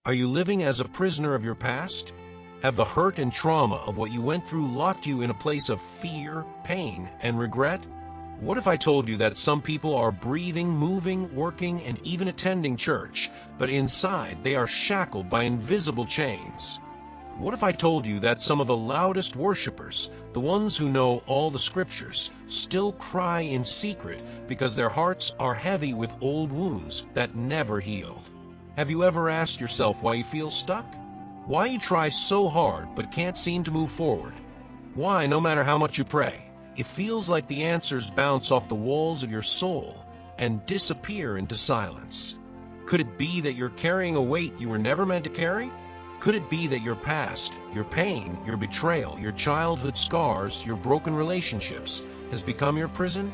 Are you living as a prisoner of your past? Have the hurt and trauma of what you went through locked you in a place of fear, pain, and regret? What if I told you that some people are breathing, moving, working, and even attending church, but inside they are shackled by invisible chains? What if I told you that some of the loudest worshipers, the ones who know all the scriptures, still cry in secret because their hearts are heavy with old wounds that never healed? Have you ever asked yourself why you feel stuck? Why you try so hard but can't seem to move forward? Why, no matter how much you pray, it feels like the answers bounce off the walls of your soul and disappear into silence? Could it be that you're carrying a weight you were never meant to carry? Could it be that your past, your pain, your betrayal, your childhood scars, your broken relationships has become your prison?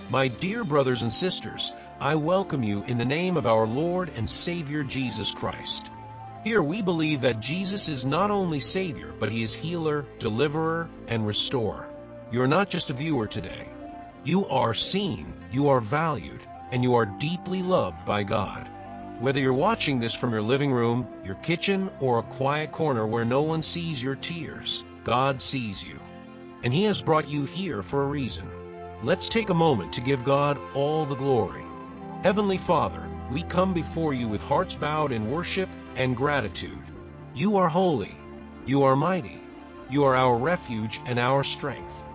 My dear brothers and sisters, I welcome you in the name of our Lord and Savior Jesus Christ. Here we believe that Jesus is not only Savior, but He is healer, deliverer, and restorer. You are not just a viewer today. You are seen, you are valued, and you are deeply loved by God. Whether you're watching this from your living room, your kitchen, or a quiet corner where no one sees your tears, God sees you. And He has brought you here for a reason. Let's take a moment to give God all the glory. Heavenly Father, we come before you with hearts bowed in worship and gratitude. You are holy. You are mighty. You are our refuge and our strength.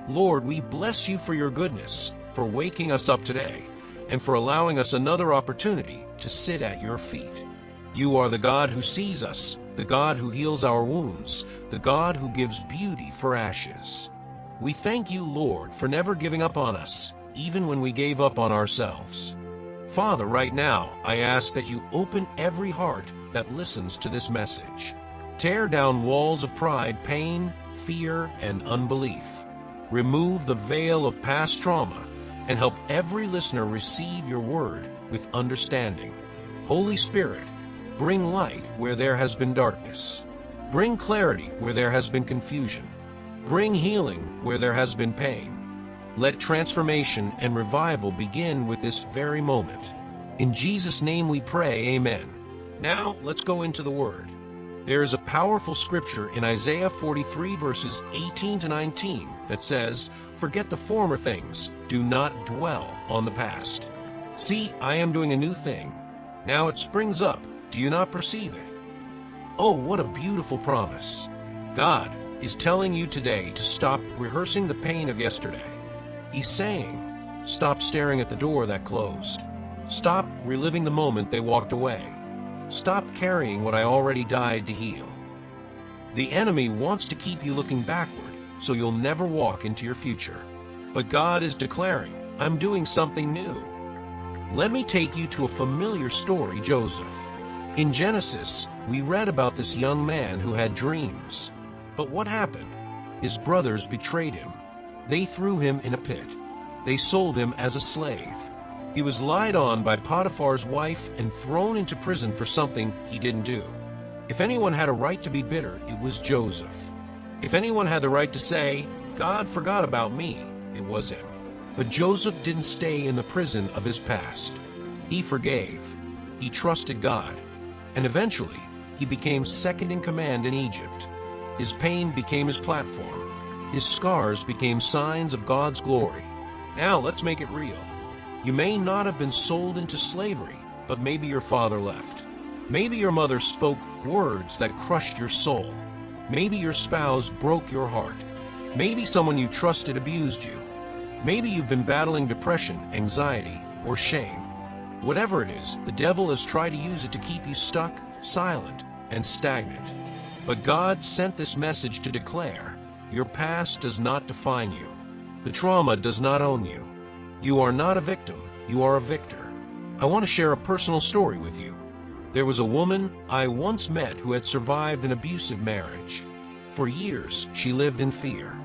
Lord, we bless you for your goodness, for waking us up today, and for allowing us another opportunity to sit at your feet. You are the God who sees us, the God who heals our wounds, the God who gives beauty for ashes. We thank you, Lord, for never giving up on us, even when we gave up on ourselves. Father, right now, I ask that you open every heart that listens to this message. Tear down walls of pride, pain, fear, and unbelief. Remove the veil of past trauma and help every listener receive your word with understanding. Holy Spirit, bring light where there has been darkness. Bring clarity where there has been confusion. Bring healing where there has been pain. Let transformation and revival begin with this very moment. In Jesus' name we pray, amen. Now, let's go into the Word. There is a powerful scripture in Isaiah 43 verses 18 to 19 that says, "Forget the former things, do not dwell on the past. See, I am doing a new thing. Now it springs up, do you not perceive it?" Oh, what a beautiful promise. God is telling you today to stop rehearsing the pain of yesterday. He's saying, stop staring at the door that closed. Stop reliving the moment they walked away. Stop carrying what I already died to heal. The enemy wants to keep you looking backward, so you'll never walk into your future. But God is declaring, I'm doing something new. Let me take you to a familiar story, Joseph. In Genesis, we read about this young man who had dreams. But what happened? His brothers betrayed him. They threw him in a pit. They sold him as a slave. He was lied on by Potiphar's wife and thrown into prison for something he didn't do. If anyone had a right to be bitter, it was Joseph. If anyone had the right to say, God forgot about me, it was him. But Joseph didn't stay in the prison of his past. He forgave. He trusted God. And eventually, he became second in command in Egypt. His pain became his platform. His scars became signs of God's glory. Now let's make it real. You may not have been sold into slavery, but maybe your father left. Maybe your mother spoke words that crushed your soul. Maybe your spouse broke your heart. Maybe someone you trusted abused you. Maybe you've been battling depression, anxiety, or shame. Whatever it is, the devil has tried to use it to keep you stuck, silent, and stagnant. But God sent this message to declare, your past does not define you. The trauma does not own you. You are not a victim, you are a victor. I want to share a personal story with you. There was a woman I once met who had survived an abusive marriage. For years, she lived in fear.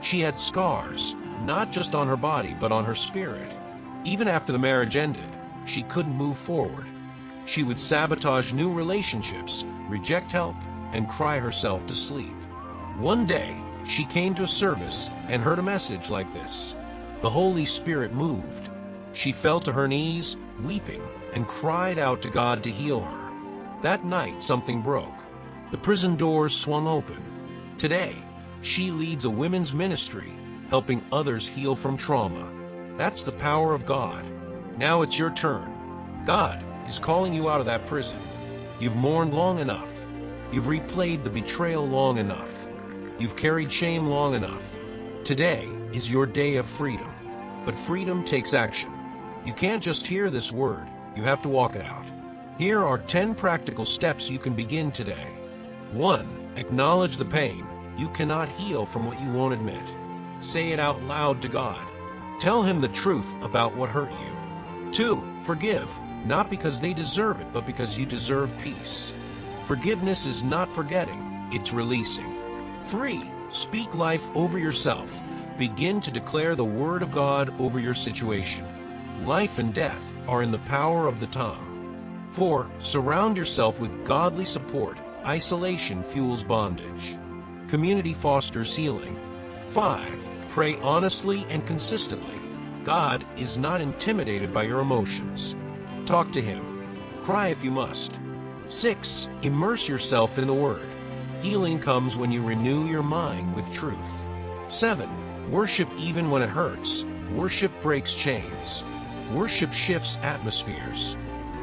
She had scars, not just on her body, but on her spirit. Even after the marriage ended, she couldn't move forward. She would sabotage new relationships, reject help, and cry herself to sleep. One day, she came to a service and heard a message like this. The Holy Spirit moved. She fell to her knees, weeping, and cried out to God to heal her. That night, something broke. The prison doors swung open. Today, she leads a women's ministry, helping others heal from trauma. That's the power of God. Now it's your turn. God is calling you out of that prison. You've mourned long enough. You've replayed the betrayal long enough. You've carried shame long enough. Today is your day of freedom. But freedom takes action. You can't just hear this word, you have to walk it out. Here are 10 practical steps you can begin today. 1. Acknowledge the pain. You cannot heal from what you won't admit. Say it out loud to God. Tell Him the truth about what hurt you. 2. Forgive, not because they deserve it, but because you deserve peace. Forgiveness is not forgetting, it's releasing. 3. Speak life over yourself. Begin to declare the Word of God over your situation. Life and death are in the power of the tongue. 4. Surround yourself with godly support. Isolation fuels bondage. Community fosters healing. 5. Pray honestly and consistently. God is not intimidated by your emotions. Talk to Him. Cry if you must. 6. Immerse yourself in the Word. Healing comes when you renew your mind with truth. 7. Worship even when it hurts. Worship breaks chains. Worship shifts atmospheres.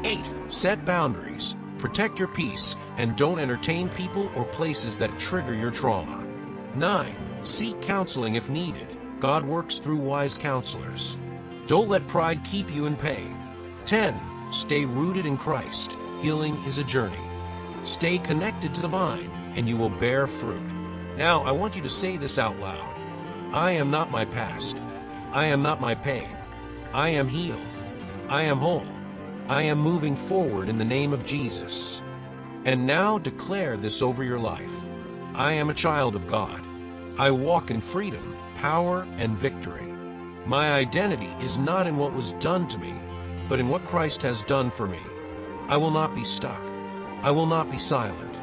8. Set boundaries. Protect your peace and don't entertain people or places that trigger your trauma. 9. Seek counseling if needed. God works through wise counselors. Don't let pride keep you in pain. 10. Stay rooted in Christ. Healing is a journey. Stay connected to the vine, and you will bear fruit. Now, I want you to say this out loud. I am not my past. I am not my pain. I am healed. I am whole. I am moving forward in the name of Jesus. And now declare this over your life. I am a child of God. I walk in freedom, power, and victory. My identity is not in what was done to me, but in what Christ has done for me. I will not be stuck. I will not be silent.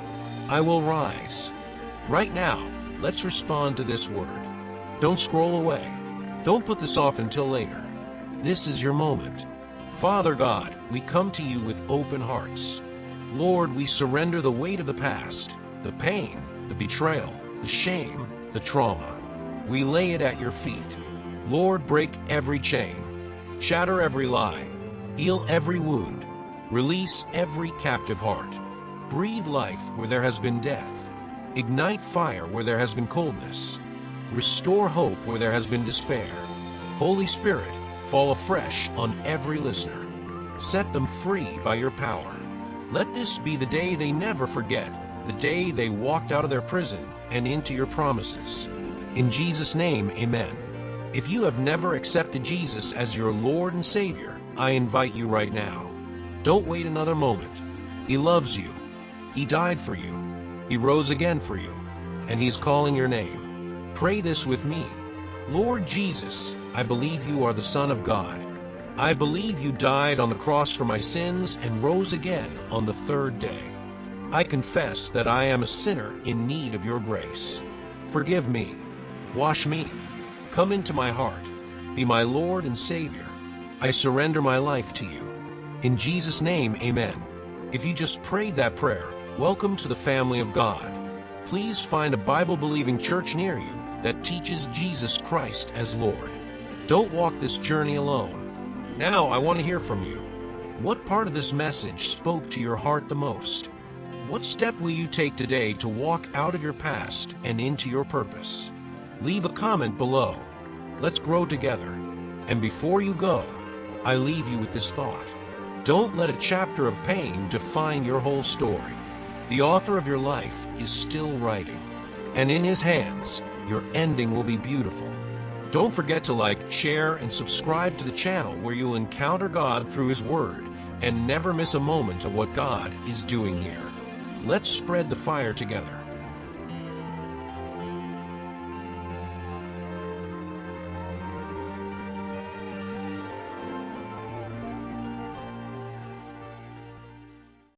I will rise. Right now, let's respond to this word. Don't scroll away. Don't put this off until later. This is your moment. Father God, we come to you with open hearts. Lord, we surrender the weight of the past, the pain, the betrayal, the shame, the trauma. We lay it at your feet. Lord, break every chain. Shatter every lie. Heal every wound. Release every captive heart. Breathe life where there has been death. Ignite fire where there has been coldness. Restore hope where there has been despair. Holy Spirit, fall afresh on every listener. Set them free by your power. Let this be the day they never forget, the day they walked out of their prison and into your promises. In Jesus' name, amen. If you have never accepted Jesus as your Lord and Savior, I invite you right now. Don't wait another moment. He loves you. He died for you. He rose again for you. And He's calling your name. Pray this with me. Lord Jesus, I believe you are the Son of God. I believe you died on the cross for my sins and rose again on the third day. I confess that I am a sinner in need of your grace. Forgive me. Wash me. Come into my heart. Be my Lord and Savior. I surrender my life to you. In Jesus' name, amen. If you just prayed that prayer, welcome to the family of God. Please find a Bible-believing church near you that teaches Jesus Christ as Lord. Don't walk this journey alone. Now I want to hear from you. What part of this message spoke to your heart the most? What step will you take today to walk out of your past and into your purpose? Leave a comment below. Let's grow together. And before you go, I leave you with this thought. Don't let a chapter of pain define your whole story. The author of your life is still writing. And in His hands, your ending will be beautiful. Don't forget to like, share, and subscribe to the channel where you'll encounter God through His Word and never miss a moment of what God is doing here. Let's spread the fire together.